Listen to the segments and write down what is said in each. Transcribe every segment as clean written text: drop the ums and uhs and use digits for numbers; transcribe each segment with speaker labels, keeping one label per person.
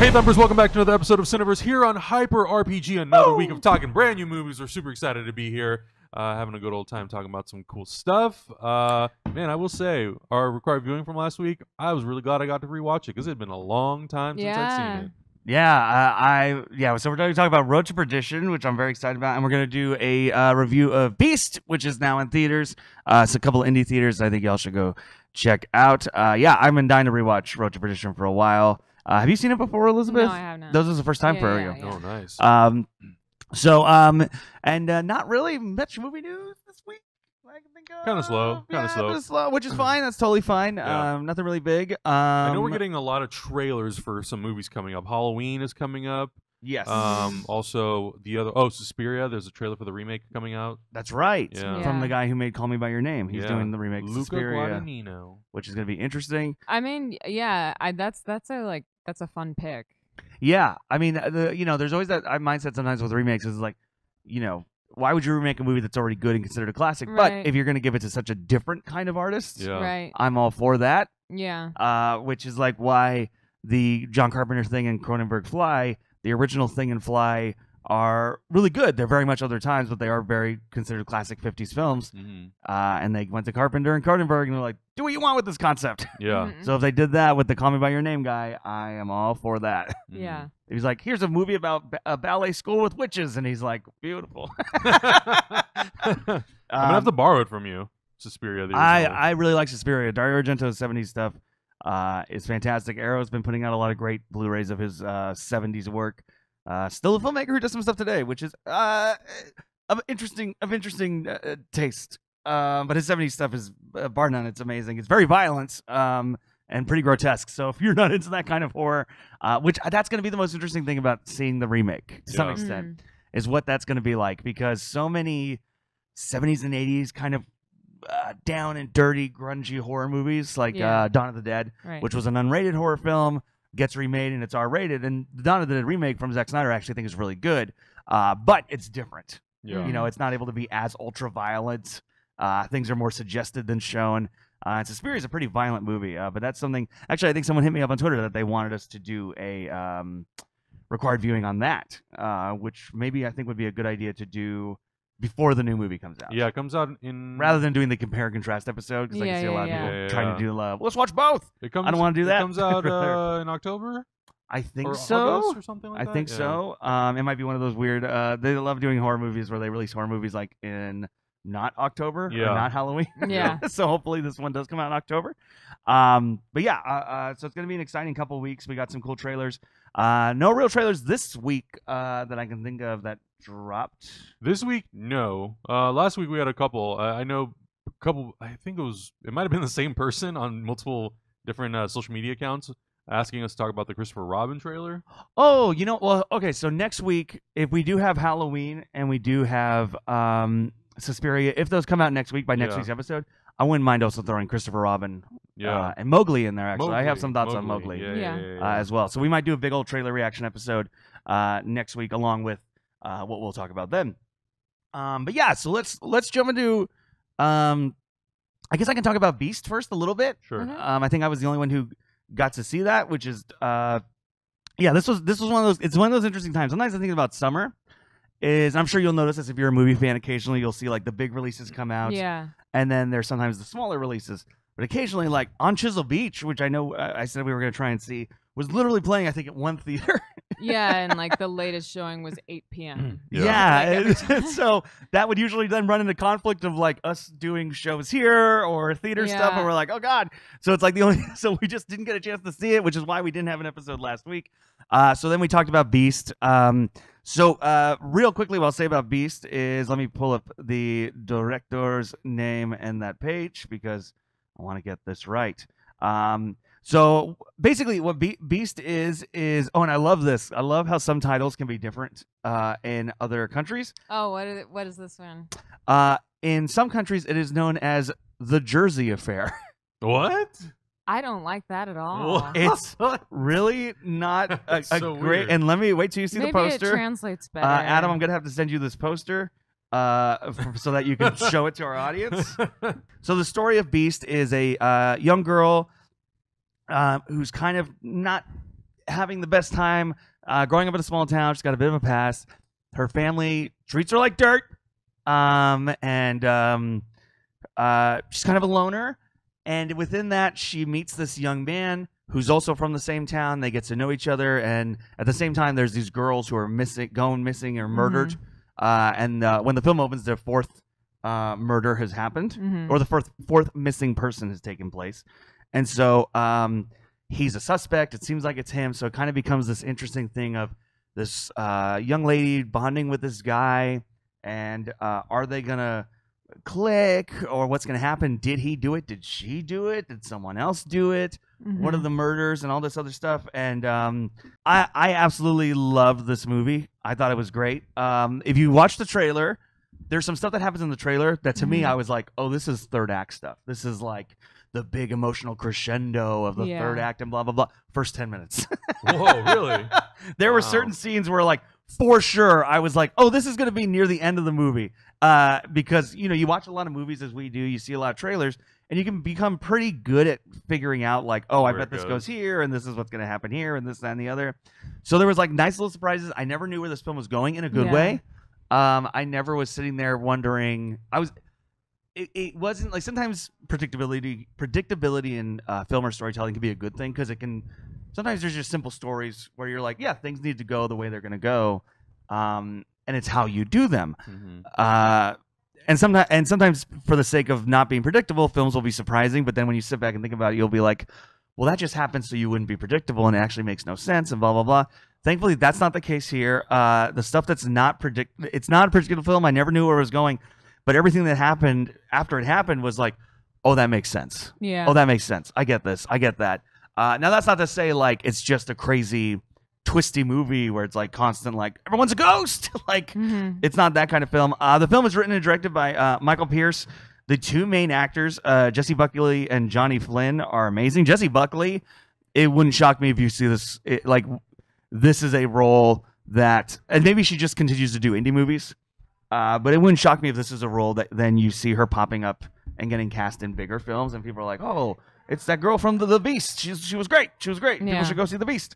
Speaker 1: Hey Thumpers, welcome back to another episode of Cineverse here on Hyper RPG. Another week of talking brand new movies. We're super excited to be here, having a good old time talking about some cool stuff. Man, I will say, our required viewing from last week, I was really glad I got to rewatch it because it had been a long time since I'd seen it.
Speaker 2: Yeah, so we're going to talk about Road to Perdition, which I'm very excited about, and we're going to do a review of Beast, which is now in theaters. It's a couple of indie theaters I think y'all should go check out. I've been dying to rewatch Road to Perdition for a while. Have you seen it before, Elizabeth?
Speaker 3: No, I have not.
Speaker 2: This is the first time for you.
Speaker 1: Oh, nice.
Speaker 2: Not really much movie news this week. I can think of.
Speaker 1: Kind of slow.
Speaker 2: Which is fine. That's totally fine.
Speaker 1: Yeah.
Speaker 2: Nothing really big.
Speaker 1: I know we're getting a lot of trailers for some movies coming up. Halloween is coming up.
Speaker 2: Yes.
Speaker 1: Also, Suspiria. There's a trailer for the remake coming out.
Speaker 2: That's right.
Speaker 1: Yeah.
Speaker 2: From the guy who made Call Me by Your Name. He's doing the remake of Suspiria, which is going to be interesting.
Speaker 3: I mean, yeah, that's a fun pick.
Speaker 2: Yeah, I mean, there's always that mindset sometimes with remakes is like, why would you remake a movie that's already good and considered a classic?
Speaker 3: Right.
Speaker 2: But if you're going to give it to such a different kind of artist,
Speaker 3: Right.
Speaker 2: I'm all for that.
Speaker 3: Yeah.
Speaker 2: Which is like why the John Carpenter thing and Cronenberg Fly, the original thing and Fly, are really good. They're very much other times, but they are very considered classic 50s films.
Speaker 1: Mm-hmm.
Speaker 2: And they went to Carpenter and Cronenberg and they're like, do what you want with this concept.
Speaker 1: Yeah.
Speaker 2: So if they did that with the Call Me by Your Name guy, I am all for that.
Speaker 3: Yeah.
Speaker 2: He's like, here's a movie about a ballet school with witches, and he's like, beautiful.
Speaker 1: I'm gonna have to borrow it from you, Suspiria.
Speaker 2: I really like Suspiria. Dario Argento's 70s stuff is fantastic. Arrow's been putting out a lot of great Blu-rays of his 70s work. Still a filmmaker who does some stuff today, which is of interesting taste. But his 70s stuff is, bar none, it's amazing. It's very violent and pretty grotesque. So if you're not into that kind of horror, that's going to be the most interesting thing about seeing the remake to some extent, is what that's going to be like, because so many 70s and 80s kind of down and dirty, grungy horror movies like Dawn of the Dead, which was an unrated horror film, gets remade and it's R-rated, and the Dawn of the Dead remake from Zack Snyder I actually think is really good, but it's different.
Speaker 1: Yeah.
Speaker 2: It's not able to be as ultra-violent. Things are more suggested than shown. And Suspiria is a pretty violent movie, but that's something. Actually, I think someone hit me up on Twitter that they wanted us to do a required viewing on that, which maybe I think would be a good idea to do before the new movie comes out.
Speaker 1: Yeah, it comes out in...
Speaker 2: Rather than doing the compare and contrast episode, because I can see a lot of people trying to do let's watch both. I don't want to do that.
Speaker 1: It comes out in October?
Speaker 2: I think
Speaker 1: or
Speaker 2: so.
Speaker 1: August or something like that?
Speaker 2: I think so. It might be one of those weird... they love doing horror movies where they release horror movies like in... not October or not Halloween.
Speaker 3: Yeah.
Speaker 2: So hopefully this one does come out in October. So it's going to be an exciting couple of weeks. We got some cool trailers. No real trailers this week that I can think of that dropped.
Speaker 1: This week, no. Last week we had a couple. I know a couple. I think it might have been the same person on multiple different social media accounts asking us to talk about the Christopher Robin trailer.
Speaker 2: Oh, okay. So next week, if we do have Halloween and we do have Suspiria, if those come out next week by next week's episode, I wouldn't mind also throwing Christopher Robin and Mowgli in there, actually. I have some thoughts on Mowgli as well. So we might do a big old trailer reaction episode next week along with what we'll talk about then. So let's jump into I guess I can talk about Beast first a little bit.
Speaker 1: Sure.
Speaker 2: I think I was the only one who got to see that, which is this was one of those interesting times. Sometimes I think about summer. I'm sure you'll notice this if you're a movie fan. Occasionally, you'll see like the big releases come out, and then there's sometimes the smaller releases. But occasionally, like on Chisel Beach, which I know I said we were going to try and see, was literally playing I think at one theater.
Speaker 3: And like the latest showing was 8 p.m.
Speaker 2: So that would usually then run into conflict of like us doing shows here or theater stuff, and we're like, oh god. So it's like so we just didn't get a chance to see it, which is why we didn't have an episode last week. So then we talked about Beast. So real quickly, what I'll say about Beast is, let me pull up the director's name and that page because I want to get this right. So basically what Beast is, and I love this. I love how some titles can be different in other countries.
Speaker 3: Oh, what is this one?
Speaker 2: In some countries, it is known as The Jersey Affair.
Speaker 1: What?
Speaker 3: I don't like that at all.
Speaker 2: It's really not a
Speaker 1: so
Speaker 2: great.
Speaker 1: weird.
Speaker 2: And let me wait till you see
Speaker 3: Maybe
Speaker 2: the poster.
Speaker 3: It translates better.
Speaker 2: Adam, I'm gonna have to send you this poster so that you can show it to our audience. So the story of Beast is a young girl who's kind of not having the best time. Growing up in a small town, she's got a bit of a past. Her family treats her like dirt, and she's kind of a loner. And within that, she meets this young man who's also from the same town. They get to know each other, and at the same time, there's these girls who are going missing or murdered. And when the film opens, their fourth murder has happened, or the fourth missing person has taken place. And so he's a suspect. It seems like it's him. So it kind of becomes this interesting thing of this young lady bonding with this guy, and are they gonna click, or what's gonna happen? Did he do it? Did she do it? Did someone else do it? What are the murders and all this other stuff? And I absolutely loved this movie. I thought it was great. If you watch the trailer, there's some stuff that happens in the trailer that to me I was like, oh, this is third act stuff. This is like the big emotional crescendo of the third act and blah blah blah. First 10 minutes.
Speaker 1: Whoa, really?
Speaker 2: There were certain scenes where, like, for sure, I was like, oh, this is going to be near the end of the movie. Because, you know, you watch a lot of movies as we do, you see a lot of trailers, and you can become pretty good at figuring out, like, oh, I bet this goes here, and this is what's going to happen here, and this, that, and the other. So there was, like, nice little surprises. I never knew where this film was going in a good way. I never was sitting there wondering. It wasn't like, sometimes predictability in film or storytelling can be a good thing, because it can. Sometimes there's just simple stories where you're like, yeah, things need to go the way they're going to go, and it's how you do them. And sometimes for the sake of not being predictable, films will be surprising. But then when you sit back and think about it, you'll be like, well, that just happened so you wouldn't be predictable, and it actually makes no sense, and blah blah blah. Thankfully, that's not the case here. The stuff that's not it's not a predictable film. I never knew where it was going, but everything that happened after it happened was like, oh, that makes sense.
Speaker 3: Yeah.
Speaker 2: Oh, that makes sense. I get this. I get that. Now, that's not to say, like, it's just a crazy, twisty movie where it's, like, constant, like, everyone's a ghost. Like, it's not that kind of film. The film is written and directed by Michael Pierce. The two main actors, Jesse Buckley and Johnny Flynn, are amazing. Jesse Buckley, it wouldn't shock me if you see this. This is a role that, and maybe she just continues to do indie movies, but it wouldn't shock me if this is a role that then you see her popping up and getting cast in bigger films, and people are like, oh, it's that girl from the Beast. She was great. She was great. People should go see The Beast.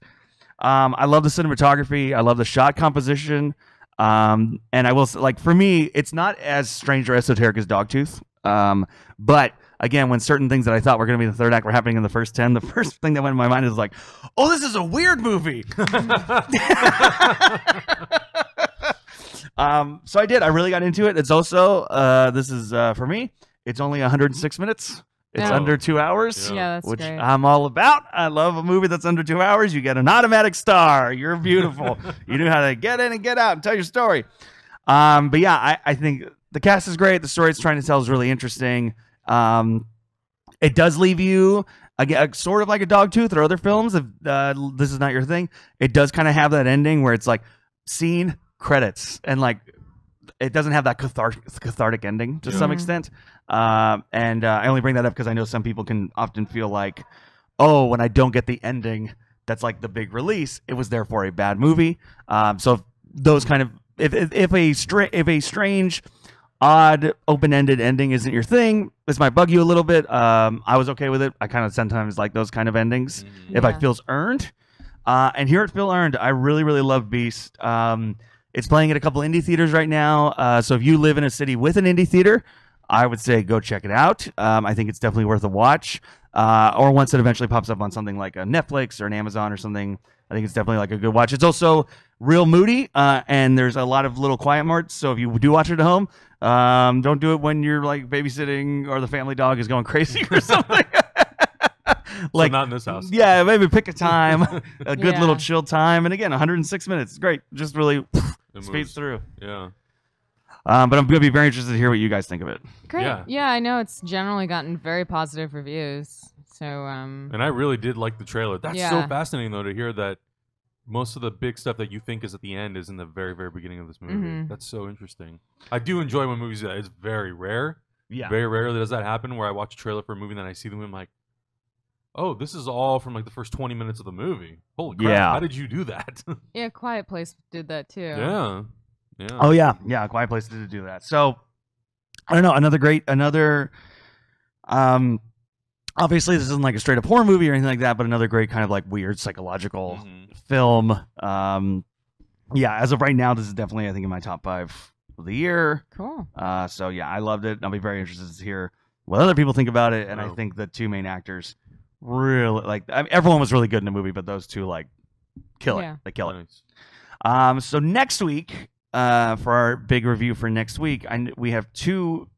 Speaker 2: I love the cinematography. I love the shot composition. And I will say, like, for me, it's not as strange or esoteric as Dogtooth. But again, when certain things that I thought were going to be the third act were happening in the first 10, the first thing that went in my mind is like, oh, this is a weird movie. So I did. I really got into it. It's also, this is, for me, it's only 106 minutes. It's under 2 hours,
Speaker 3: that's
Speaker 2: which
Speaker 3: great.
Speaker 2: I'm all about. I love a movie that's under 2 hours. You get an automatic star. You're beautiful. You know how to get in and get out and tell your story. But yeah, I think the cast is great. The story it's trying to tell is really interesting. It does leave you sort of like a Dogtooth or other films. If this is not your thing, it does kind of have that ending where it's like scene, credits, and like it doesn't have that cathartic ending to some extent. And I only bring that up because I know some people can often feel like, oh, when I don't get the ending, that's like the big release. It was therefore a bad movie. So if those kind of if a strange, odd, open-ended ending isn't your thing, this might bug you a little bit. I was okay with it. I kind of sometimes like those kind of endings if I feels earned. And here it feels earned. I really, really love Beast. It's playing at a couple indie theaters right now. So if you live in a city with an indie theater, I would say go check it out. I think it's definitely worth a watch. Or once it eventually pops up on something like a Netflix or an Amazon or something, I think it's definitely like a good watch. It's also real moody, and there's a lot of little quiet parts. So if you do watch it at home, don't do it when you're like babysitting or the family dog is going crazy or something.
Speaker 1: Like, so not in this house.
Speaker 2: Yeah, maybe pick a time, a good little chill time. And again, 106 minutes. It's great. Just really speeds through.
Speaker 1: Yeah.
Speaker 2: But I'm going to be very interested to hear what you guys think of it.
Speaker 3: Great. Yeah, I know it's generally gotten very positive reviews. So
Speaker 1: and I really did like the trailer. That's so fascinating though to hear that most of the big stuff that you think is at the end is in the very, very beginning of this movie. That's so interesting. I do enjoy when movies it's very rare. Yeah. Very rarely does that happen where I watch a trailer for a movie and then I see the movie, I'm like, oh, this is all from like the first 20 minutes of the movie. Holy crap, how did you do that?
Speaker 3: Yeah, Quiet Place did that too.
Speaker 1: Yeah.
Speaker 2: Oh yeah, Quiet Place did do that. So I don't know, another Obviously, this isn't like a straight up horror movie or anything like that, but another great kind of like weird psychological film. Yeah, as of right now, this is definitely, I think, in my top 5 of the year.
Speaker 3: Cool.
Speaker 2: So yeah, I loved it. I'll be very interested to hear what other people think about it. And I
Speaker 1: Oh.
Speaker 2: think the 2 main actors really everyone was really good in the movie, but those 2 like kill
Speaker 3: Yeah.
Speaker 2: it. They kill
Speaker 1: Nice.
Speaker 2: it. So next week, for our big review for next week, we have 2.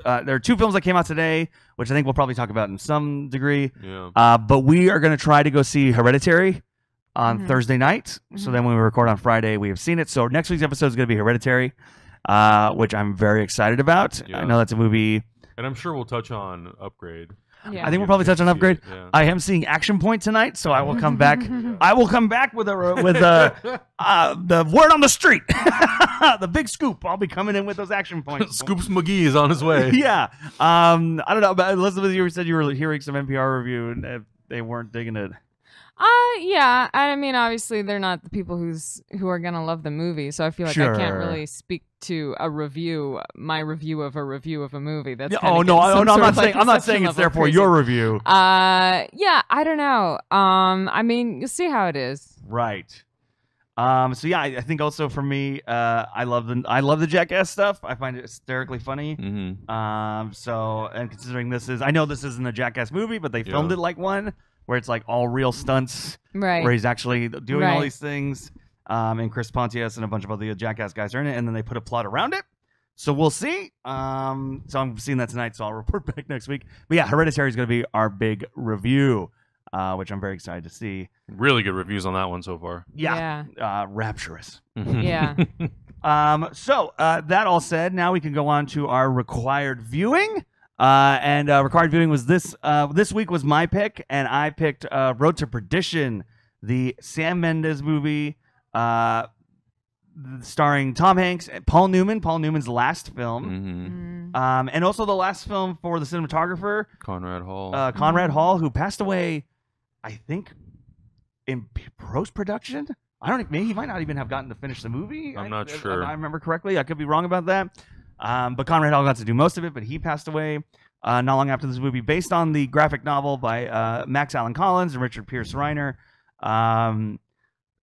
Speaker 2: There are 2 films that came out today, which I think we'll probably talk about in some degree.
Speaker 1: Yeah.
Speaker 2: But we are going to try to go see Hereditary on
Speaker 3: Mhm.
Speaker 2: Thursday night. So
Speaker 3: Mhm.
Speaker 2: then when we record on Friday, we have seen it. So next week's episode is going to be Hereditary, which I'm very excited about.
Speaker 1: Yeah.
Speaker 2: I know that's a movie.
Speaker 1: And I'm sure we'll touch on Upgrade.
Speaker 3: Yeah.
Speaker 2: I think we'll probably touch on Upgrade.
Speaker 1: Yeah.
Speaker 2: I am seeing Action Point tonight, so I will come back. I will come back with the word on the street, the big scoop. I'll be coming in with those Action Points.
Speaker 1: Scoops McGee is on his way.
Speaker 2: Yeah. I don't know, but Elizabeth, you said you were hearing some NPR review and they weren't digging it.
Speaker 3: Yeah. I mean, obviously, they're not the people who are gonna love the movie, so I feel like I can't
Speaker 2: Sure.
Speaker 3: really speak to my review of a movie. That's
Speaker 2: Yeah,
Speaker 3: kinda
Speaker 2: oh no,
Speaker 3: getting some
Speaker 2: I'm
Speaker 3: sort
Speaker 2: not
Speaker 3: of,
Speaker 2: saying
Speaker 3: like,
Speaker 2: I'm not
Speaker 3: inception
Speaker 2: saying it's
Speaker 3: level
Speaker 2: therefore
Speaker 3: crazy.
Speaker 2: your review.
Speaker 3: Yeah, I don't know. I mean, you'll see how it is.
Speaker 2: Right. So yeah, I think also for me, I love the Jackass stuff. I find it hysterically funny.
Speaker 1: Mm-hmm.
Speaker 2: So and considering I know this isn't a Jackass movie, but they filmed
Speaker 1: Yeah.
Speaker 2: it like one where it's like all real stunts,
Speaker 3: Right.
Speaker 2: where he's actually doing all
Speaker 3: Right.
Speaker 2: these things. And Chris Pontius and a bunch of other Jackass guys are in it, and then they put a plot around it. So we'll see. So I'm seeing that tonight, so I'll report back next week. But yeah, Hereditary is going to be our big review, which I'm very excited to see.
Speaker 1: Really good reviews on that one so far.
Speaker 2: Yeah. Rapturous.
Speaker 3: Yeah.
Speaker 2: So that all said, now we can go on to our required viewing. And required viewing was this week was my pick, and I picked Road to Perdition, the Sam Mendes movie, starring Tom Hanks and Paul Newman. Paul Newman's last film,
Speaker 1: Mm-hmm.
Speaker 2: and also the last film for the cinematographer
Speaker 1: Conrad Hall.
Speaker 2: Conrad Hall, who passed away, I think, in post production. I don't. Maybe he might not even have gotten to finish the movie.
Speaker 1: I'm not
Speaker 2: if
Speaker 1: sure.
Speaker 2: I remember correctly. I could be wrong about that. But Conrad Hall got to do most of it, but he passed away not long after this movie, based on the graphic novel by Max Allan Collins and Richard Pierce Reiner,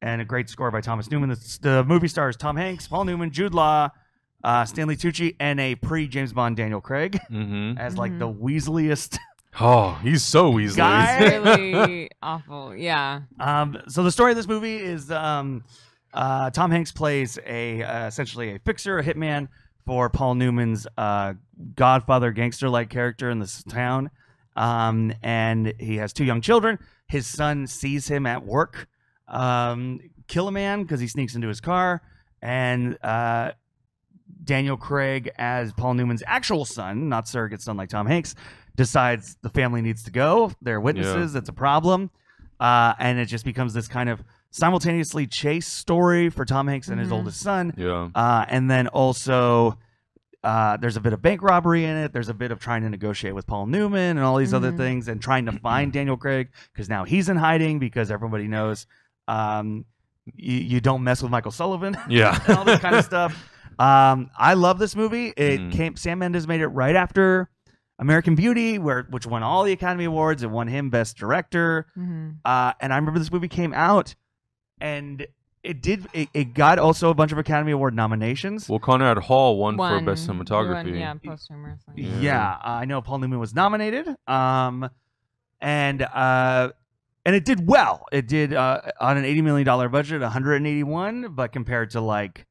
Speaker 2: and a great score by Thomas Newman. The movie stars Tom Hanks, Paul Newman, Jude Law, Stanley Tucci, and a pre-James Bond Daniel Craig
Speaker 1: Mm-hmm.
Speaker 2: as like the Weaseliest.
Speaker 1: Oh, he's so Weasley.
Speaker 2: Guy.
Speaker 3: Really awful. Yeah.
Speaker 2: So the story of this movie is Tom Hanks plays essentially a fixer, a hitman for Paul Newman's Godfather gangster-like character in this town, and he has 2 young children. His son sees him at work kill a man because he sneaks into his car, and Daniel Craig, as Paul Newman's actual son, not surrogate son like Tom Hanks, decides the family needs to go. They're witnesses. It's a problem. And it just becomes this kind of simultaneously chase story for Tom Hanks and his oldest son.
Speaker 1: Yeah.
Speaker 2: And then also there's a bit of bank robbery in it. There's a bit of trying to negotiate with Paul Newman and all these other things, and trying to find Daniel Craig because now he's in hiding because everybody knows you don't mess with Michael Sullivan.
Speaker 1: Yeah.
Speaker 2: And all this kind of stuff. I love this movie. Sam Mendes made it right after American Beauty, which won all the Academy Awards. It won him Best Director. And I remember this movie came out, and it got also a bunch of Academy Award nominations.
Speaker 1: Well, Conrad Hall won for Best Cinematography.
Speaker 3: Yeah, posthumously.
Speaker 2: Yeah, I know Paul Newman was nominated. And it did well. It did on an $80 million budget, 181, but compared to like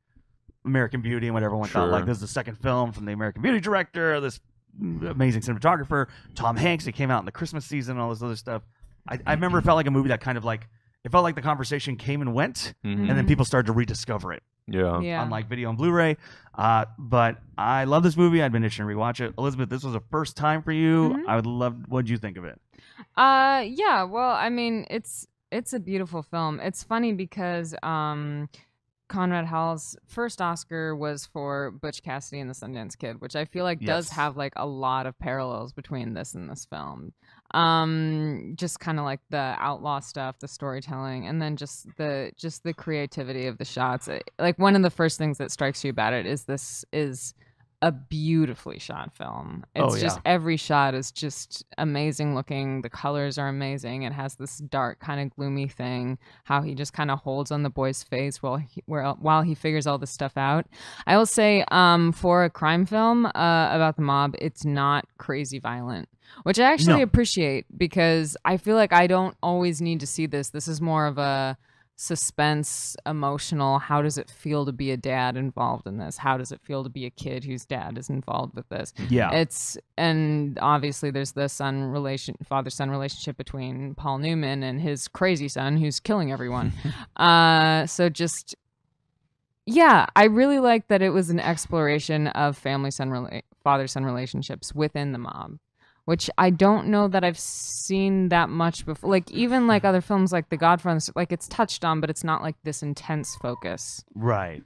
Speaker 2: American Beauty and what everyone thought, like this is the second film from the American Beauty director, this amazing cinematographer, Tom Hanks. It came out in the Christmas season and all this other stuff. I remember it felt like a movie that kind of like, it felt like the conversation came and went, and then people started to rediscover it on like video and Blu-ray. But I love this movie. I'd been itching to rewatch it. Elizabeth, this was a first time for you. I would love. What'd you think of it?
Speaker 3: Yeah. Well, I mean, it's a beautiful film. It's funny because Conrad Hall's first Oscar was for Butch Cassidy and the Sundance Kid, which I feel like does have like a lot of parallels between this and this film. Just kind of like the outlaw stuff, the storytelling, and then just the creativity of the shots. Like one of the first things that strikes you about it is this is a beautifully shot film. It's just every shot is just amazing looking. The colors are amazing. It has this dark kind of gloomy thing, how he just kind of holds on the boy's face while he figures all this stuff out. I will say for a crime film about the mob, it's not crazy violent, which I actually appreciate, because I feel like I don't always need to see this. This is more of a suspense, emotional, how does it feel to be a dad involved in this? How does it feel to be a kid whose dad is involved with this? And obviously there's the father-son relationship between Paul Newman and his crazy son who's killing everyone. So just, yeah, I really like that it was an exploration of father-son relationships within the mob, which I don't know that I've seen that much before. Like, even like other films like The Godfather, like it's touched on, but it's not like this intense focus.
Speaker 2: Right.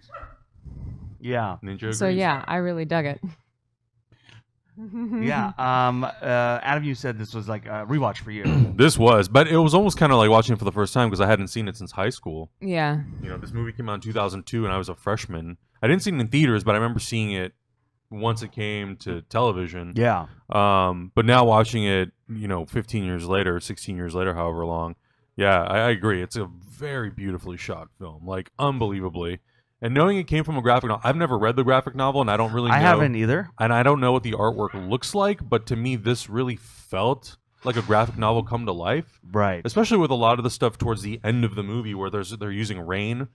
Speaker 2: Yeah.
Speaker 3: So yeah, I really dug it.
Speaker 2: Yeah. Adam, you said this was like a rewatch for you.
Speaker 1: This was, but it was almost kind of like watching it for the first time because I hadn't seen it since high school.
Speaker 3: Yeah.
Speaker 1: You know, this movie came out in 2002 and I was a freshman. I didn't see it in theaters, but I remember seeing it once it came to television.
Speaker 2: Yeah.
Speaker 1: But now watching it, 15 years later, 16 years later, however long, yeah, I agree. It's a very beautifully shot film, like unbelievably. And knowing it came from a graphic novel, I've never read the graphic novel, and I don't really know.
Speaker 2: I haven't either.
Speaker 1: And I don't know what the artwork looks like, but to me, this really felt like a graphic novel come to life.
Speaker 2: Right.
Speaker 1: Especially with a lot of the stuff towards the end of the movie where they're using rain.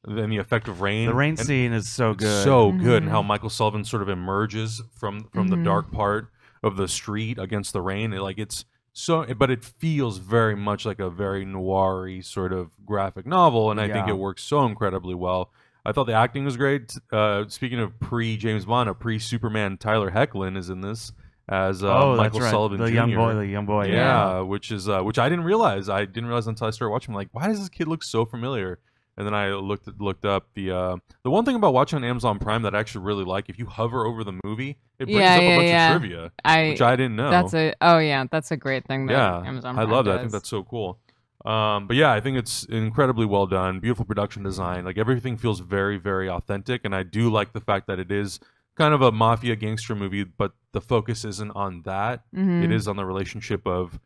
Speaker 1: And the effect of rain.
Speaker 2: The rain scene is so good.
Speaker 1: So good. And how Michael Sullivan sort of emerges from the dark part of the street against the rain. But it feels very much like a very noir-y sort of graphic novel. And I think it works so incredibly well. I thought the acting was great. Speaking of pre-James Bond, a pre-Superman, Tyler Hoechlin is in this as Michael Sullivan
Speaker 2: the
Speaker 1: Jr.
Speaker 2: The young boy.
Speaker 1: Yeah, which I didn't realize. I didn't realize until I started watching. I'm like, why does this kid look so familiar? And then I looked up the one thing about watching on Amazon Prime that I actually really like. If you hover over the movie, it brings up a bunch of trivia, which I didn't know.
Speaker 3: That's a great thing. That Amazon Prime
Speaker 1: I love that.
Speaker 3: does.
Speaker 1: I think that's so cool. But yeah, I think it's incredibly well done. Beautiful production design. Like everything feels very, very authentic, and I do like the fact that it is kind of a mafia gangster movie, but the focus isn't on that. It is on the relationship of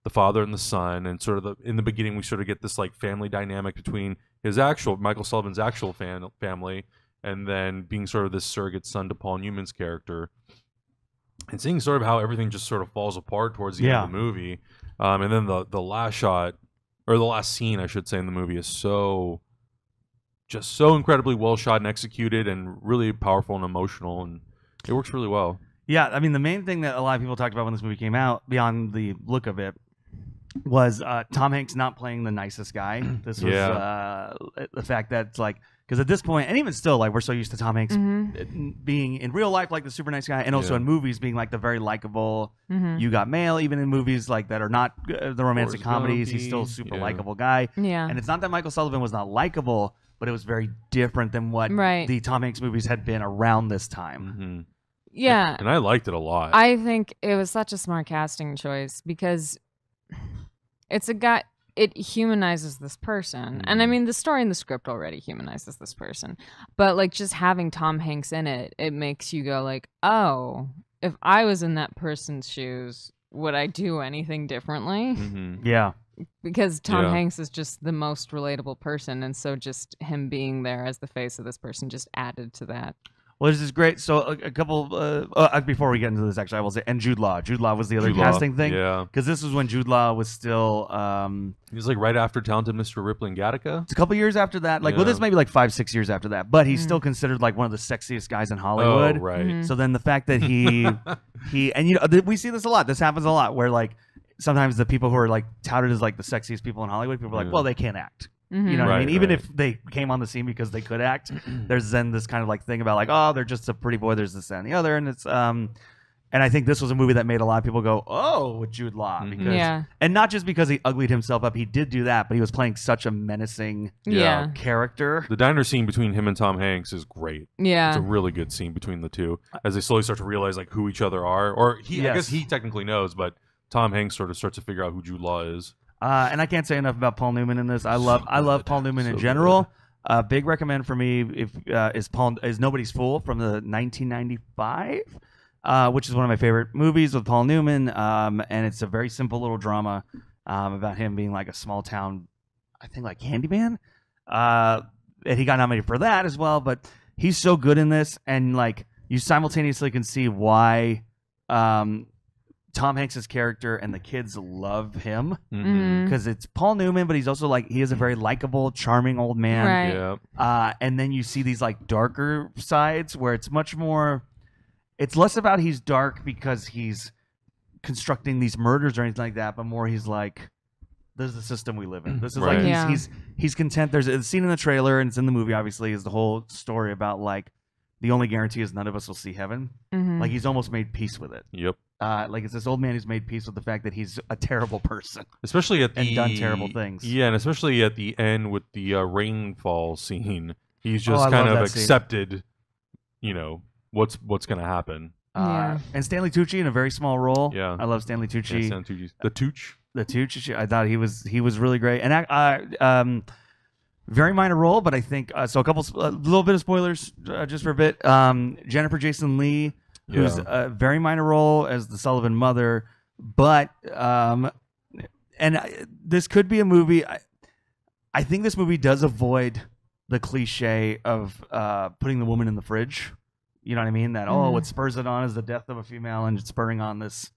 Speaker 1: the father and the son, and sort of in the beginning we sort of get this like family dynamic between Michael Sullivan's actual family, and then being sort of this surrogate son to Paul Newman's character, and seeing sort of how everything just sort of falls apart towards the end of the movie. And then the last shot, or the last scene, I should say, in the movie is so incredibly well shot and executed, and really powerful and emotional, and it works really well.
Speaker 2: Yeah, I mean, the main thing that a lot of people talked about when this movie came out, beyond the look of it, was Tom Hanks not playing the nicest guy. This was the fact that it's like, because at this point, and even still, like, we're so used to Tom Hanks being in real life like the super nice guy, and also in movies being like the very likable You Got Mail. Even in movies like that are not the romantic comedies, he's still a super likable guy.
Speaker 3: Yeah,
Speaker 2: and it's not that Michael Sullivan was not likable, but it was very different than what the Tom Hanks movies had been around this time.
Speaker 3: Yeah,
Speaker 1: and I liked it a lot.
Speaker 3: I think it was such a smart casting choice, because it's a guy. It humanizes this person. And I mean, the story and the script already humanizes this person. But like just having Tom Hanks in it, it makes you go like, oh, if I was in that person's shoes, would I do anything differently?
Speaker 2: Yeah.
Speaker 3: Because Tom Hanks is just the most relatable person. And so just him being there as the face of this person just added to that.
Speaker 2: Well, this is great. So a couple before we get into this, actually, I will say, and Jude Law. Jude Law was the other casting thing.
Speaker 1: Yeah.
Speaker 2: Because this was when Jude Law was still...
Speaker 1: he was like right after Talented Mr. Ripley and Gattaca.
Speaker 2: It's a couple years after that. Like, well, this may be like 5-6 years after that. But he's still considered like one of the sexiest guys in Hollywood.
Speaker 1: Oh, right.
Speaker 2: So then the fact that he... and we see this a lot. This happens a lot where like sometimes the people who are like touted as like the sexiest people in Hollywood, people are like, well, they can't act. You know what I mean? Even if they came on the scene because they could act, there's then this kind of like thing about like, oh, they're just a pretty boy. There's this, that, and the other, and it's and I think this was a movie that made a lot of people go, oh, with Jude Law, because and not just because he uglied himself up. He did do that, but he was playing such a menacing character.
Speaker 1: The diner scene between him and Tom Hanks is great.
Speaker 3: Yeah,
Speaker 1: it's a really good scene between the two as they slowly start to realize like who each other are, or I guess he technically knows, but Tom Hanks sort of starts to figure out who Jude Law is.
Speaker 2: And I can't say enough about Paul Newman in this. I love Paul Newman in general. A big recommend for me is Nobody's Fool from the 1995, which is one of my favorite movies with Paul Newman. And it's a very simple little drama about him being like a small town, I think like handyman. And he got nominated for that as well. But he's so good in this, and like you simultaneously can see why Tom Hanks's character and the kids love him, because it's Paul Newman, but he's also like he is a very likable, charming old man.
Speaker 3: Right.
Speaker 1: Yeah.
Speaker 2: And then you see these like darker sides where it's much more. It's less about he's dark because he's constructing these murders or anything like that, but more he's like, this is the system we live in. This is
Speaker 1: Right.
Speaker 2: like he's content. There's a scene in the trailer, and it's in the movie. Obviously, is the whole story about like the only guarantee is none of us will see heaven. Like he's almost made peace with it.
Speaker 1: Yep.
Speaker 2: Like it's this old man who's made peace with the fact that he's a terrible person
Speaker 1: Especially at the
Speaker 2: and done terrible things.
Speaker 1: Yeah, and especially at the end with the rainfall scene, he's just
Speaker 2: I
Speaker 1: kind
Speaker 2: love
Speaker 1: of
Speaker 2: that scene.
Speaker 1: accepted, you know, what's going to happen.
Speaker 3: Yeah.
Speaker 2: And Stanley Tucci in a very small role.
Speaker 1: Yeah.
Speaker 2: I love Stanley Tucci.
Speaker 1: Yeah, Santucci's- the Tooch.
Speaker 2: The Tucci, I thought he was really great, and very minor role, but I think so. A little bit of spoilers just for a bit. Jennifer Jason Leigh, who's a very minor role as the Sullivan mother, but this could be a movie. I think this movie does avoid the cliche of putting the woman in the fridge. You know what I mean? That what spurs it on is the death of a female, and it's spurring on this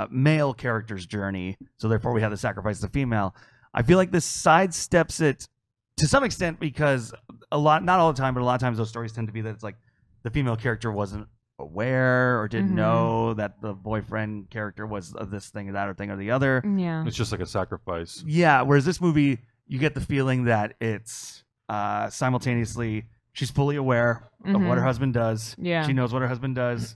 Speaker 2: male character's journey. So therefore, we have to sacrifice the female. I feel like this sidesteps it to some extent because not all the time, but a lot of times those stories tend to be that it's like the female character wasn't aware or didn't know that the boyfriend character was this thing or that or thing or the other.
Speaker 3: Yeah.
Speaker 1: It's just like a sacrifice.
Speaker 2: Yeah. Whereas this movie, you get the feeling that it's simultaneously she's fully aware of what her husband does.
Speaker 3: Yeah.
Speaker 2: She knows what her husband does.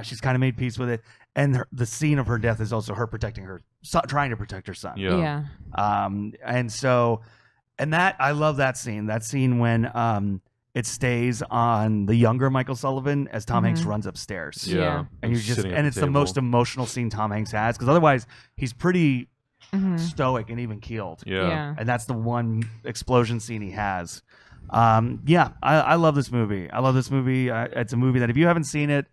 Speaker 2: She's kind of made peace with it. And the scene of her death is also her protecting her, trying to protect her son.
Speaker 1: Yeah.
Speaker 2: And that I love that scene. That scene when it stays on the younger Michael Sullivan as Tom Hanks runs upstairs.
Speaker 3: Yeah.
Speaker 2: And you just
Speaker 1: Sitting at
Speaker 2: and
Speaker 1: the
Speaker 2: it's the
Speaker 1: table.
Speaker 2: most emotional scene Tom Hanks has, because otherwise he's pretty stoic and even keeled.
Speaker 1: Yeah.
Speaker 2: And that's the one explosion scene he has. I love this movie. I love this movie. It's a movie that if you haven't seen it,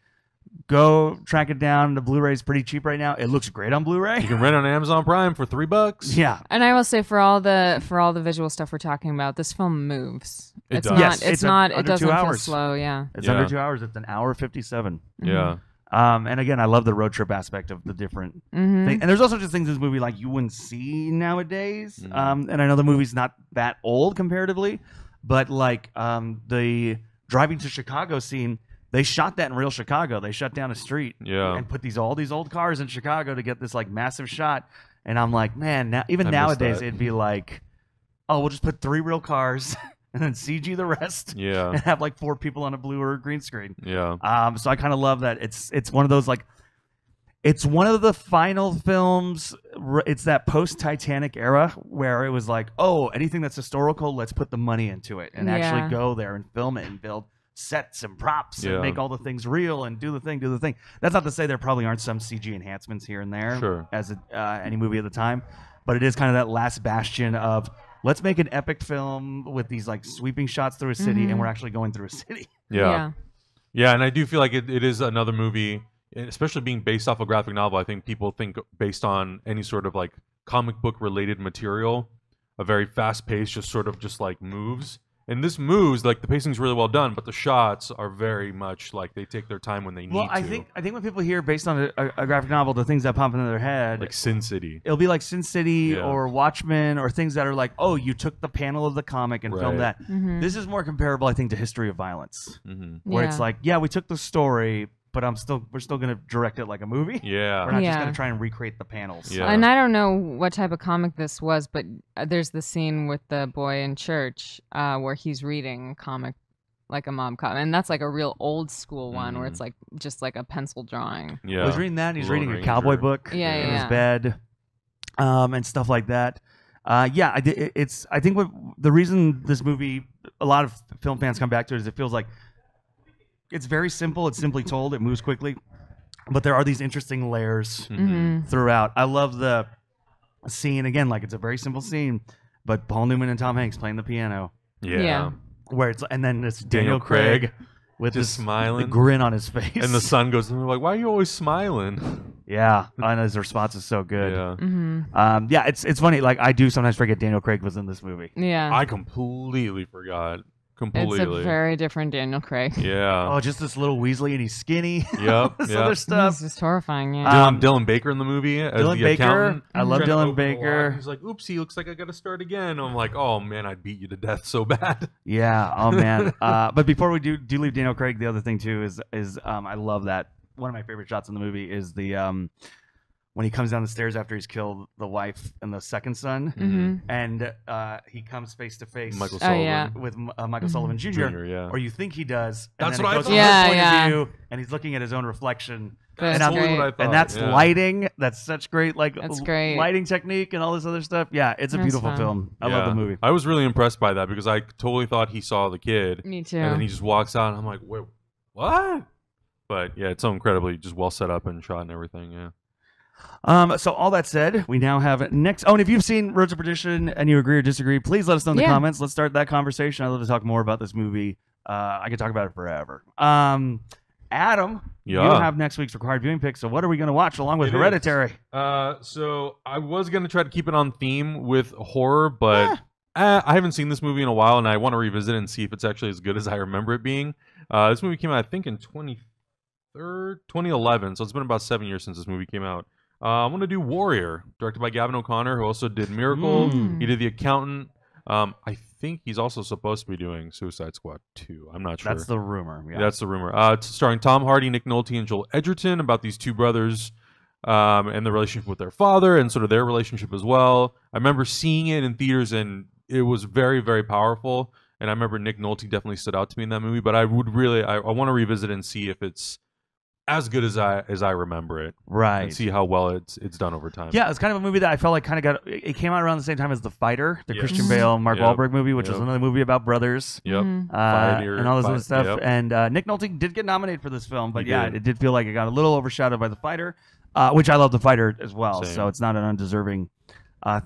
Speaker 2: go track it down. The Blu-ray is pretty cheap right now. It looks great on Blu-ray.
Speaker 1: You can rent on Amazon Prime for $3.
Speaker 2: Yeah.
Speaker 3: And I will say for all the visual stuff we're talking about, this film moves.
Speaker 1: It
Speaker 3: It's
Speaker 1: does.
Speaker 3: not.
Speaker 2: Yes,
Speaker 3: It's
Speaker 2: it's
Speaker 3: not. It
Speaker 2: under 2
Speaker 3: doesn't feel
Speaker 2: hours.
Speaker 3: slow. Yeah.
Speaker 2: It's
Speaker 1: Yeah.
Speaker 2: under 2 hours. It's an hour 57.
Speaker 1: Yeah.
Speaker 2: And again, I love the road trip aspect of the different thing. And there's also just things in this movie like you wouldn't see nowadays. And I know the movie's not that old comparatively, but like the driving to Chicago scene, they shot that in real Chicago. They shut down a street and put all these old cars in Chicago to get this like massive shot. And I'm like, man,
Speaker 1: I miss
Speaker 2: nowadays
Speaker 1: that.
Speaker 2: it'd be like, oh, we'll just put 3 real cars and then CG the rest.
Speaker 1: Yeah.
Speaker 2: And have like 4 people on a blue or green screen.
Speaker 1: Yeah.
Speaker 2: So I kind of love that. It's one of those like, it's one of the final films. It's that post-Titanic era where it was like, oh, anything that's historical, let's put the money into it and actually go there and film it and build sets and props and make all the things real and do the thing. That's not to say there probably aren't some CG enhancements here and there as any movie at the time, but it is kind of that last bastion of let's make an epic film with these like sweeping shots through a city and we're actually going through a city.
Speaker 1: Yeah. Yeah, and I do feel like it is another movie, especially being based off a graphic novel. I think people think based on any sort of like comic book related material, a very fast paced, just like moves. And this moves, like the pacing's really well done, but the shots are very much like they take their time when they need to.
Speaker 2: Well, I think when people hear based on a graphic novel, the things that pop into their head,
Speaker 1: like Sin City.
Speaker 2: It'll be like Sin City or Watchmen or things that are like, oh, you took the panel of the comic and filmed that. This is more comparable, I think, to History of Violence, where it's like, yeah, we took the story, but we're still going to direct it like a movie.
Speaker 1: Yeah.
Speaker 2: We're not just going to try and recreate the panels.
Speaker 1: Yeah.
Speaker 3: And I don't know what type of comic this was, but there's the scene with the boy in church where he's reading a comic, like a mob comic, and that's like a real old school one where it's like just like a pencil drawing.
Speaker 1: Yeah.
Speaker 2: Well, he's reading that, and he's
Speaker 1: Lone
Speaker 2: reading a
Speaker 1: Ranger.
Speaker 2: cowboy book in his bed, and stuff like that. I think the reason this movie, a lot of film fans come back to it, is it feels like it's very simple. It's simply told. It moves quickly, but there are these interesting layers throughout. I love the scene again. Like it's a very simple scene, but Paul Newman and Tom Hanks playing the piano.
Speaker 3: Yeah.
Speaker 2: where it's and then it's Daniel Craig with
Speaker 1: just
Speaker 2: this
Speaker 1: smiling,
Speaker 2: grin on his face,
Speaker 1: and the son goes, like, "Why are you always smiling?"
Speaker 2: Yeah, and his response is so good.
Speaker 1: Yeah.
Speaker 2: Yeah, it's funny. Like I do sometimes forget Daniel Craig was in this movie.
Speaker 3: Yeah.
Speaker 1: I completely forgot.
Speaker 3: It's a very different Daniel Craig.
Speaker 1: Yeah.
Speaker 2: Oh, just this little Weasley, and he's skinny.
Speaker 1: Yep.
Speaker 2: This other stuff.
Speaker 3: He's just horrifying. Yeah.
Speaker 1: Dylan Baker in the movie as
Speaker 2: Dylan
Speaker 1: the
Speaker 2: Baker.
Speaker 1: accountant.
Speaker 2: I love
Speaker 1: Trying to
Speaker 2: Dylan
Speaker 1: open the lock.
Speaker 2: Baker.
Speaker 1: He's like, "Oops, he looks like I got to start again." I'm like, "Oh man, I'd beat you to death so bad."
Speaker 2: Yeah. Oh man. But before we do leave Daniel Craig, the other thing too is I love that one of my favorite shots in the movie is the when he comes down the stairs after he's killed the wife and the second son, and he comes face to face
Speaker 1: Michael Sullivan.
Speaker 2: with Michael Sullivan Jr.
Speaker 1: Yeah.
Speaker 2: Or you think he does. And
Speaker 1: That's
Speaker 2: then
Speaker 1: what
Speaker 2: it
Speaker 1: I
Speaker 2: goes
Speaker 1: thought.
Speaker 2: from
Speaker 3: Yeah,
Speaker 2: his point
Speaker 3: yeah.
Speaker 2: of view, and he's looking at his own reflection.
Speaker 3: That's
Speaker 1: That's totally
Speaker 3: great.
Speaker 1: what I thought.
Speaker 2: And that's
Speaker 1: yeah.
Speaker 2: lighting. That's such great
Speaker 3: That's great.
Speaker 2: lighting technique and all this other stuff. Yeah, it's a
Speaker 3: That's
Speaker 2: beautiful
Speaker 3: fun.
Speaker 2: film. I
Speaker 1: Yeah.
Speaker 2: love the movie.
Speaker 1: I was really impressed by that because I totally thought he saw the kid,
Speaker 3: Me too.
Speaker 1: and then he just walks out, and I'm like, "Wait, what?" But yeah, it's so incredibly just well set up and shot and everything. Yeah.
Speaker 2: So all that said, we now have next. Oh, and if you've seen Road to Perdition and you agree or disagree, please let us know in the
Speaker 3: Yeah.
Speaker 2: comments. Let's start that conversation. I'd love to talk more about this movie. I could talk about it forever. Adam, you
Speaker 1: Yeah.
Speaker 2: have next week's required viewing pick. So what are we going to watch along with
Speaker 1: It is.
Speaker 2: Hereditary?
Speaker 1: So I was gonna try to keep it on theme with horror, but I haven't seen this movie in a while, and I want to revisit it and see if it's actually as good as I remember it being. This movie came out, I think, in 2011, so it's been about 7 years since this movie came out. I'm gonna do Warrior, directed by Gavin O'Connor, who also did Miracle. He did The Accountant. I think he's also supposed to be doing Suicide Squad 2. I'm not sure.
Speaker 2: That's the rumor. Yeah.
Speaker 1: That's the rumor. It's starring Tom Hardy, Nick Nolte, and Joel Edgerton about these two brothers and the relationship with their father and sort of their relationship as well. I remember seeing it in theaters, and it was very, very powerful. And I remember Nick Nolte definitely stood out to me in that movie. But I would really, I want to revisit it and see if it's as good as I remember it,
Speaker 2: right.
Speaker 1: and see how well it's done over time.
Speaker 2: Yeah, it's kind of a movie that I felt like kind of got. It came out around the same time as The Fighter, the
Speaker 1: Yes.
Speaker 2: Christian Bale, Mark
Speaker 1: Yep.
Speaker 2: Wahlberg movie, which was
Speaker 1: Yep.
Speaker 2: another movie about brothers.
Speaker 1: Yep.
Speaker 3: Mhm.
Speaker 2: And all this other stuff.
Speaker 1: Yep.
Speaker 2: And Nick Nolte did get nominated for this film, but
Speaker 1: He
Speaker 2: yeah,
Speaker 1: did.
Speaker 2: it did feel like it got a little overshadowed by The Fighter, which I love The Fighter as well.
Speaker 1: Same.
Speaker 2: So it's not an undeserving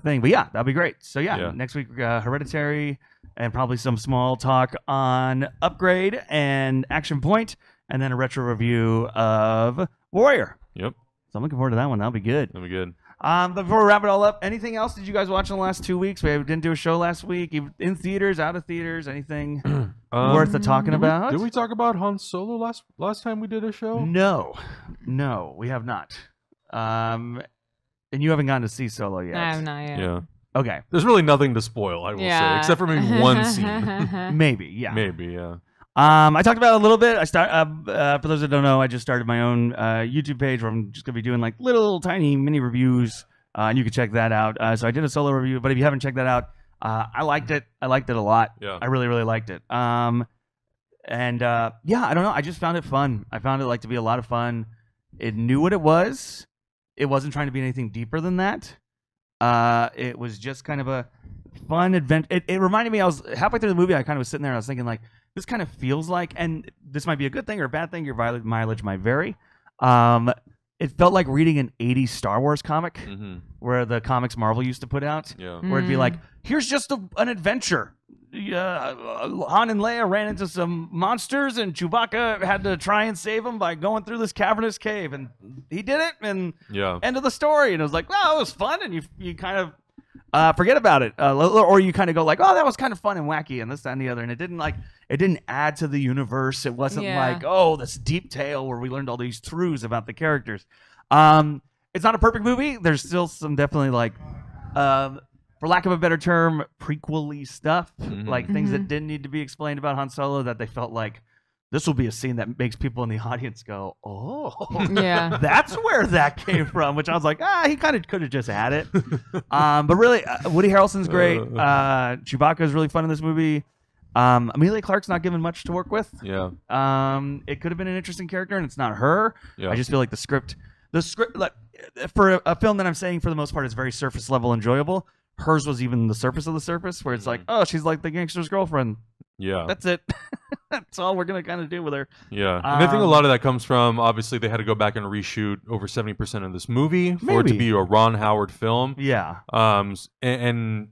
Speaker 2: thing. But yeah, that'd be great. So
Speaker 1: Yeah.
Speaker 2: next week, Hereditary, and probably some small talk on Upgrade and Action Point, and then a retro review of Warrior.
Speaker 1: Yep.
Speaker 2: So I'm looking forward to that one. That'll be good.
Speaker 1: That'll be good.
Speaker 2: But before we wrap it all up, anything else did you guys watch in the last 2 weeks? We didn't do a show last week. In theaters, out of theaters, anything worth talking about?
Speaker 1: Did we talk about Han Solo last time we did a show?
Speaker 2: No, we have not. And you haven't gotten to see Solo yet.
Speaker 3: I have not yet.
Speaker 1: Yeah.
Speaker 2: Okay,
Speaker 1: There's really nothing to spoil, I will say, except for maybe one scene.
Speaker 2: maybe, yeah.
Speaker 1: Maybe, yeah.
Speaker 2: I talked about it a little bit. For those that don't know, I just started my own YouTube page where I'm just gonna be doing like little tiny mini reviews, and you can check that out. So I did a Solo review, but if you haven't checked that out, I liked it. I liked it a lot.
Speaker 1: Yeah.
Speaker 2: I really, really liked it. Yeah, I don't know. I just found it fun. I found it like to be a lot of fun. It knew what it was. It wasn't trying to be anything deeper than that. It was just kind of a fun adventure. It reminded me, I was halfway through the movie, I kind of was sitting there and I was thinking like, this kind of feels like, and this might be a good thing or a bad thing, your mileage might vary. It felt like reading an 80s Star Wars comic where the comics Marvel used to put out,
Speaker 1: Yeah.
Speaker 2: where it'd be like, here's just an adventure. Han and Leia ran into some monsters and Chewbacca had to try and save them by going through this cavernous cave, and he did it, and
Speaker 1: Yeah.
Speaker 2: end of the story. And it was like, oh, it was fun, and you kind of forget about it, or you kind of go like, oh, that was kind of fun and wacky and this, that, and the other, and it didn't add to the universe. It wasn't like, oh, this deep tale where we learned all these truths about the characters. It's not a perfect movie. There's still some definitely like for lack of a better term, prequel-y stuff, like things that didn't need to be explained about Han Solo, that they felt like this will be a scene that makes people in the audience go, oh,
Speaker 3: Yeah.
Speaker 2: that's where that came from, which I was like, he kind of could have just had it. But really, Woody Harrelson's great. Chewbacca is really fun in this movie. Amelia Clark's not given much to work with.
Speaker 1: Yeah.
Speaker 2: It could have been an interesting character, and it's not her.
Speaker 1: Yeah.
Speaker 2: I just feel like the script, like, for a film that I'm saying for the most part is very surface level enjoyable, hers was even the surface of the surface, where it's like, oh, she's like the gangster's girlfriend.
Speaker 1: Yeah.
Speaker 2: That's it. That's all we're gonna kind of do with her.
Speaker 1: Yeah. And I think a lot of that comes from, obviously, they had to go back and reshoot over 70% of this movie for it to
Speaker 2: Maybe.
Speaker 1: be a Ron Howard film.
Speaker 2: Yeah.
Speaker 1: And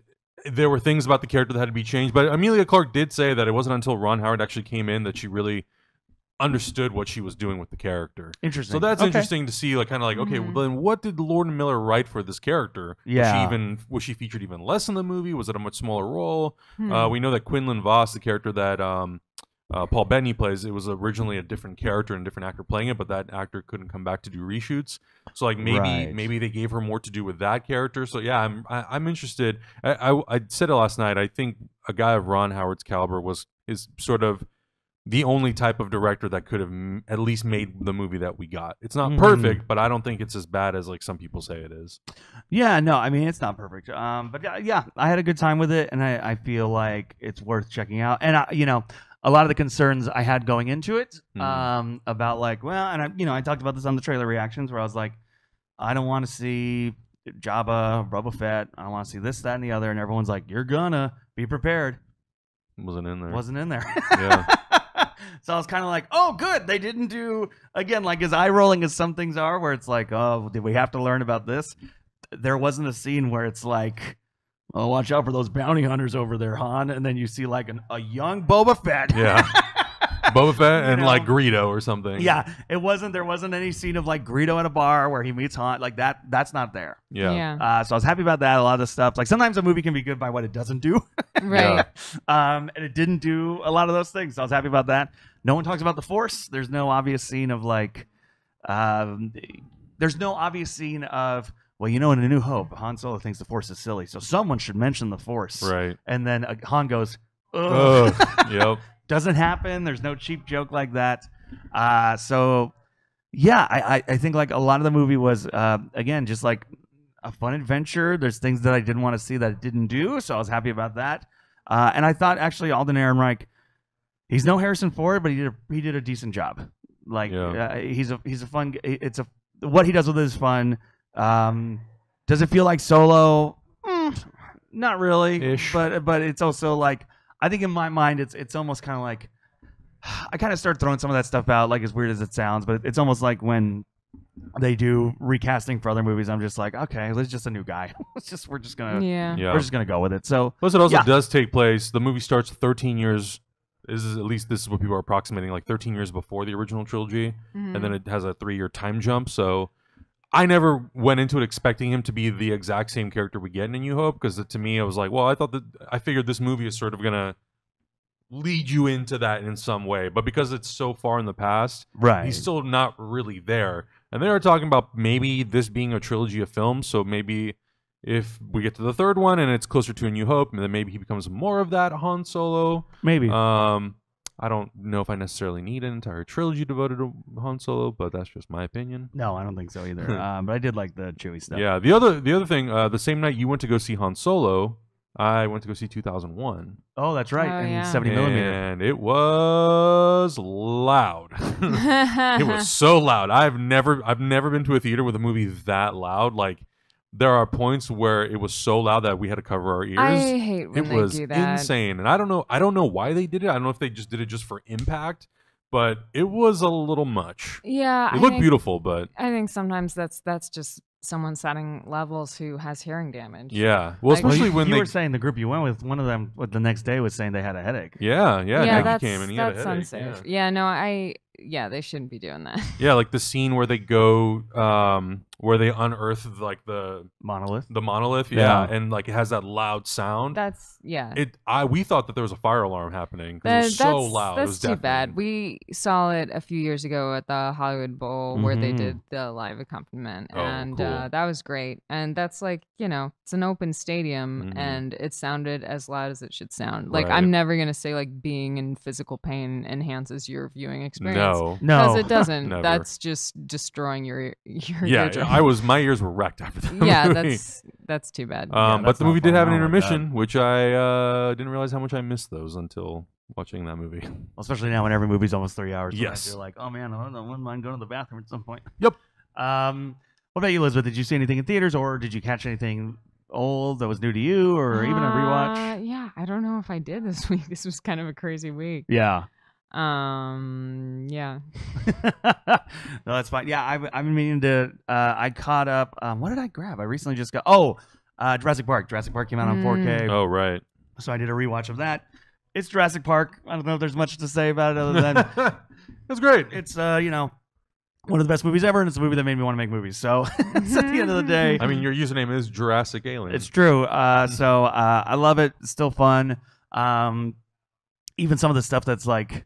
Speaker 1: there were things about the character that had to be changed. But Emilia Clarke did say that it wasn't until Ron Howard actually came in that she really understood what she was doing with the character.
Speaker 2: Interesting.
Speaker 1: So that's interesting to see, like, kind of like, okay, well, then what did Lord and Miller write for this character?
Speaker 2: Yeah.
Speaker 1: Was she featured even less in the movie? Was it a much smaller role? We know that Quinlan Voss, the character that Paul Bettany plays, it was originally a different character and a different actor playing it, but that actor couldn't come back to do reshoots. So like maybe they gave her more to do with that character. So yeah, I'm interested. I said it last night. I think a guy of Ron Howard's caliber is sort of the only type of director that could have at least made the movie that we got. It's not perfect, but I don't think it's as bad as like some people say it is.
Speaker 2: Yeah, no, I mean, it's not perfect. But yeah, I had a good time with it, and I feel like it's worth checking out. And a lot of the concerns I had going into it, about like, well, and I talked about this on the trailer reactions where I was like, I don't want to see Jabba, Boba Fett. I don't want to see this, that, and the other. And everyone's like, you're gonna be prepared.
Speaker 1: Wasn't in there.
Speaker 2: Yeah. So I was kind of like, oh, good. They didn't do, again, like as eye-rolling as some things are, where it's like, oh, did we have to learn about this? There wasn't a scene where it's like, oh, watch out for those bounty hunters over there, Han. And then you see like a young Boba Fett.
Speaker 1: Yeah. Boba Fett and like Greedo or something.
Speaker 2: Yeah. There wasn't any scene of like Greedo at a bar where he meets Han. Like that's not there.
Speaker 1: Yeah.
Speaker 2: So I was happy about that. A lot of the stuff. Like sometimes a movie can be good by what it doesn't do.
Speaker 3: Right.
Speaker 2: And it didn't do a lot of those things. So I was happy about that. No one talks about the Force. There's no obvious scene of like, there's no obvious scene of, well, in A New Hope, Han Solo thinks the Force is silly, so someone should mention the Force.
Speaker 1: Right.
Speaker 2: And then Han goes, ugh.
Speaker 1: Yep.
Speaker 2: Doesn't happen. There's no cheap joke like that. So, yeah, I think like a lot of the movie was, again, just like a fun adventure. There's things that I didn't want to see that it didn't do, so I was happy about that. And I thought actually Alden Ehrenreich, he's no Harrison Ford, but he did a decent job. Like he's a fun. What he does with it is fun. Does it feel like Solo? Not really.
Speaker 1: Ish.
Speaker 2: But it's also like, I think in my mind it's almost kind of like, I kind of start throwing some of that stuff out, like as weird as it sounds, but it's almost like when they do recasting for other movies, I'm just like, okay, it's just a new guy. We're just gonna go with it. So
Speaker 1: plus it also does take place. The movie starts 13 years. This is what people are approximating, like 13 years before the original trilogy, and then it has a 3-year time jump. So I never went into it expecting him to be the exact same character we get in A New Hope, because to me, I was like, well, I figured this movie is sort of gonna lead you into that in some way, but because it's so far in the past, he's still not really there. And they are talking about maybe this being a trilogy of films, so maybe if we get to the third one and it's closer to A New Hope, then maybe he becomes more of that Han Solo.
Speaker 2: Maybe.
Speaker 1: I don't know if I necessarily need an entire trilogy devoted to Han Solo, but that's just my opinion.
Speaker 2: No, I don't think so either. But I did like the Chewie stuff.
Speaker 1: Yeah. The other thing, the same night you went to go see Han Solo, I went to go see 2001.
Speaker 2: Oh, that's right. And 70 millimeter.
Speaker 1: And it was loud. It was so loud. I've never been to a theater with a movie that loud. Like, there are points where it was so loud that we had to cover our ears.
Speaker 3: I hate when they do that.
Speaker 1: It was insane. And I don't know why they did it. I don't know if they just did it just for impact, but it was a little much.
Speaker 3: Yeah.
Speaker 1: It looked beautiful, but
Speaker 3: I think sometimes that's just someone setting levels who has hearing damage.
Speaker 1: Yeah. Well, especially when
Speaker 2: you were saying the group you went with, one of them the next day was saying they had a headache.
Speaker 1: Yeah, Maggie came and he had a
Speaker 3: that's
Speaker 1: headache.
Speaker 3: unsafe. Yeah, no, they shouldn't be doing that.
Speaker 1: Yeah, like the scene where they go, where they unearth like the
Speaker 2: monolith.
Speaker 1: Yeah, and like it has that loud sound.
Speaker 3: That's
Speaker 1: we thought that there was a fire alarm happening because it was so loud.
Speaker 3: That's
Speaker 1: it was
Speaker 3: too bad. We saw it a few years ago at the Hollywood Bowl where they did the live accompaniment, and
Speaker 1: cool.
Speaker 3: That was great. And that's like, it's an open stadium, and it sounded as loud as it should sound. Like, I'm never gonna say like being in physical pain enhances your viewing experience.
Speaker 1: No,
Speaker 3: because it doesn't.
Speaker 1: Never.
Speaker 3: That's just destroying your eardrum.
Speaker 1: My ears were wrecked after that movie.
Speaker 3: Yeah, that's too bad.
Speaker 1: But the movie did have an intermission, which I didn't realize how much I missed those until watching that movie.
Speaker 2: Well, especially now when every movie's almost 3 hours.
Speaker 1: Yes.
Speaker 2: You're like, oh man, I wouldn't mind going to the bathroom at some point.
Speaker 1: Yep.
Speaker 2: What about you, Elizabeth? Did you see anything in theaters, or did you catch anything old that was new to you, or even a rewatch?
Speaker 3: Yeah, I don't know if I did this week. This was kind of a crazy week.
Speaker 2: Yeah.
Speaker 3: Yeah.
Speaker 2: No, that's fine. Yeah, I've been meaning to. I caught up. What did I grab? I recently just got. Jurassic Park. Jurassic Park came out on 4K.
Speaker 1: Oh, right.
Speaker 2: So I did a rewatch of that. It's Jurassic Park. I don't know if there's much to say about it other than
Speaker 1: That's great.
Speaker 2: it's one of the best movies ever, and it's a movie that made me want to make movies. So it's at the end of the day.
Speaker 1: I mean, your username is Jurassic Alien.
Speaker 2: It's true. So I love it. It's still fun. Even some of the stuff that's like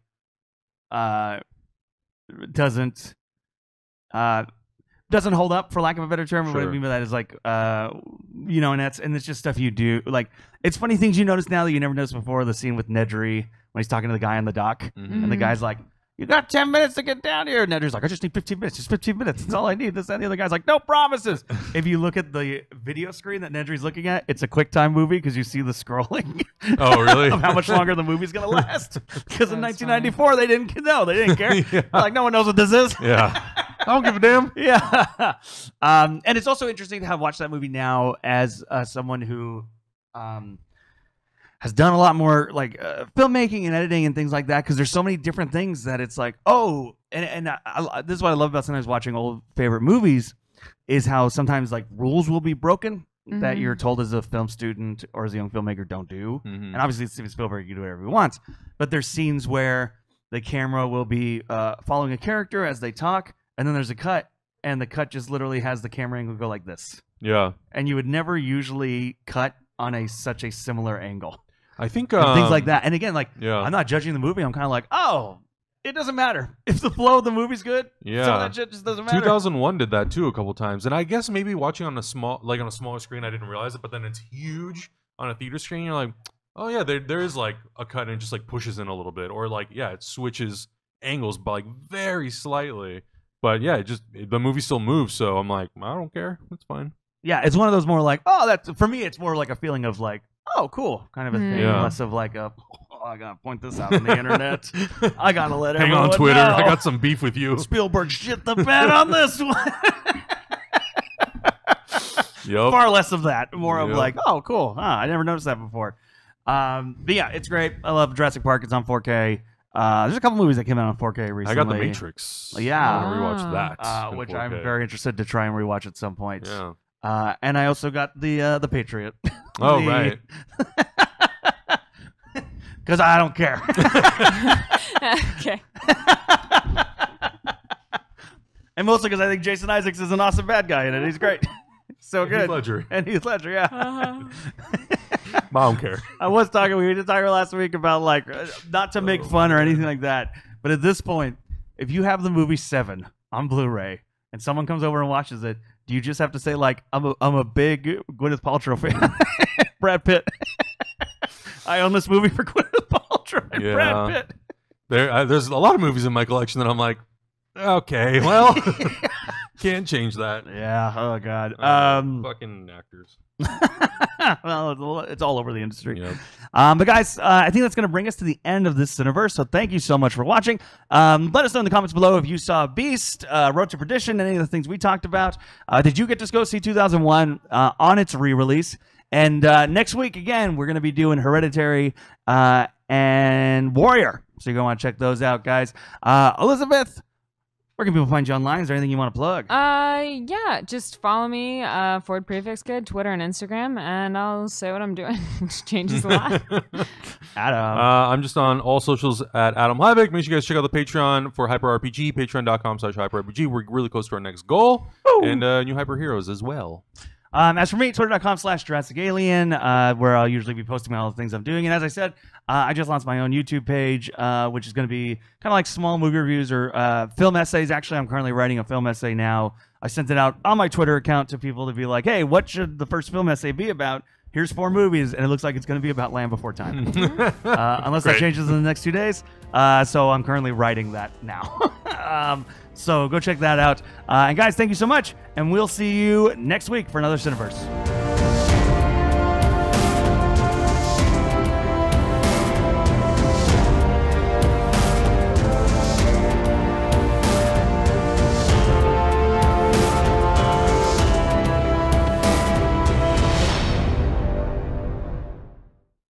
Speaker 2: doesn't hold up, for lack of a better term. What I mean by that is like and it's just stuff you do. Like, it's funny things you notice now that you never noticed before. The scene with Nedry when he's talking to the guy on the dock, and the guy's like, "You got 10 minutes to get down here." And Nedry's like, "I just need 15 minutes. Just 15 minutes. That's all I need." This and the other guy's like, "No promises." If you look at the video screen that Nedry's looking at, it's a QuickTime movie because you see the scrolling.
Speaker 1: Oh, really?
Speaker 2: Of how much longer the movie's gonna last. Because in 1994 they didn't care.
Speaker 1: Yeah.
Speaker 2: Like, no one knows what this is.
Speaker 1: Yeah. I don't give a damn.
Speaker 2: Yeah. And it's also interesting to have watched that movie now as someone who has done a lot more like filmmaking and editing and things like that, because there's so many different things that it's like, oh, and this is what I love about sometimes watching old favorite movies, is how sometimes like rules will be broken that you're told as a film student or as a young filmmaker don't do. And obviously it's Steven Spielberg, you do whatever he wants, but there's scenes where the camera will be following a character as they talk, and then there's a cut, and the cut just literally has the camera angle go like this.
Speaker 1: Yeah.
Speaker 2: And you would never usually cut on such a similar angle.
Speaker 1: I think
Speaker 2: things like that. And again, like,
Speaker 1: yeah.
Speaker 2: I'm not judging the movie. I'm kind of like, oh, it doesn't matter if the flow of the movie's good.
Speaker 1: Yeah,
Speaker 2: some of that shit just doesn't matter.
Speaker 1: 2001 did that too a couple times, and I guess maybe watching on a smaller screen, I didn't realize it. But then it's huge on a theater screen. You're like, oh yeah, there is like a cut and it just like pushes in a little bit, or like it switches angles by like very slightly. But yeah, the movie still moves. So I'm like, I don't care. It's fine.
Speaker 2: Yeah, it's one of those more like, oh, that's for me. It's more like a feeling of like, oh, cool, kind of a thing,
Speaker 1: Yeah.
Speaker 2: less of like I gotta point this out on the internet. I gotta let
Speaker 1: Hang
Speaker 2: everyone
Speaker 1: on Twitter.
Speaker 2: know.
Speaker 1: I got some beef with you.
Speaker 2: Spielberg shit the bed on this one.
Speaker 1: Yep.
Speaker 2: Far less of that, more of
Speaker 1: Yep.
Speaker 2: like, oh, cool. I never noticed that before. But yeah, it's great. I love Jurassic Park. It's on 4K. There's a couple movies that came out on 4K recently.
Speaker 1: I got The Matrix.
Speaker 2: Yeah.
Speaker 1: I want to rewatch that.
Speaker 2: Which
Speaker 1: in
Speaker 2: I'm
Speaker 1: 4K.
Speaker 2: very interested to try and rewatch at some point.
Speaker 1: Yeah.
Speaker 2: And I also got the Patriot.
Speaker 1: Oh, right.
Speaker 2: Because I don't care.
Speaker 3: Okay.
Speaker 2: And mostly because I think Jason Isaacs is an awesome bad guy in it. He's great. So good.
Speaker 1: Heath Ledger.
Speaker 2: And Heath Ledger, yeah.
Speaker 1: I don't care.
Speaker 2: We did talk last week about like not to make fun or anything like that, but at this point, if you have the movie 7 on Blu-ray and someone comes over and watches it, do you just have to say like, I'm a big Gwyneth Paltrow fan? Brad Pitt. I own this movie for Gwyneth Paltrow and Brad Pitt.
Speaker 1: There's a lot of movies in my collection that I'm like, okay, well, can't change that.
Speaker 2: Yeah. Oh God.
Speaker 1: Fucking actors.
Speaker 2: Well, it's all over the industry.
Speaker 1: Yep.
Speaker 2: But guys, I think that's going to bring us to the end of this Cineverse. So thank you so much for watching. Let us know in the comments below if you saw Beast, Road to Perdition, any of the things we talked about. Did you get to go see 2001 on its re-release? And next week, again, we're going to be doing Hereditary and Warrior. So you're going to want to check those out, guys. Elizabeth, where can people find you online? Is there anything you want to plug?
Speaker 3: Yeah, just follow me, Ford Prefix Kid, Twitter and Instagram, and I'll say what I'm doing, which changes a lot.
Speaker 2: Adam.
Speaker 1: I'm just on all socials at Adam Levick. Make sure you guys check out the Patreon for Hyper RPG, patreon.com/hyperrpg. We're really close to our next goal. Woo! And new Hyper Heroes as well.
Speaker 2: As for me, twitter.com/Jurassic Alien, where I'll usually be posting all the things I'm doing. And as I said, I just launched my own YouTube page, which is going to be kind of like small movie reviews or film essays. Actually, I'm currently writing a film essay now. I sent it out on my Twitter account to people to be like, hey, what should the first film essay be about? Here's 4 movies, and it looks like it's going to be about Land Before Time. Unless that changes in the next 2 days. So I'm currently writing that now. So go check that out. And guys, thank you so much, and we'll see you next week for another Cineverse.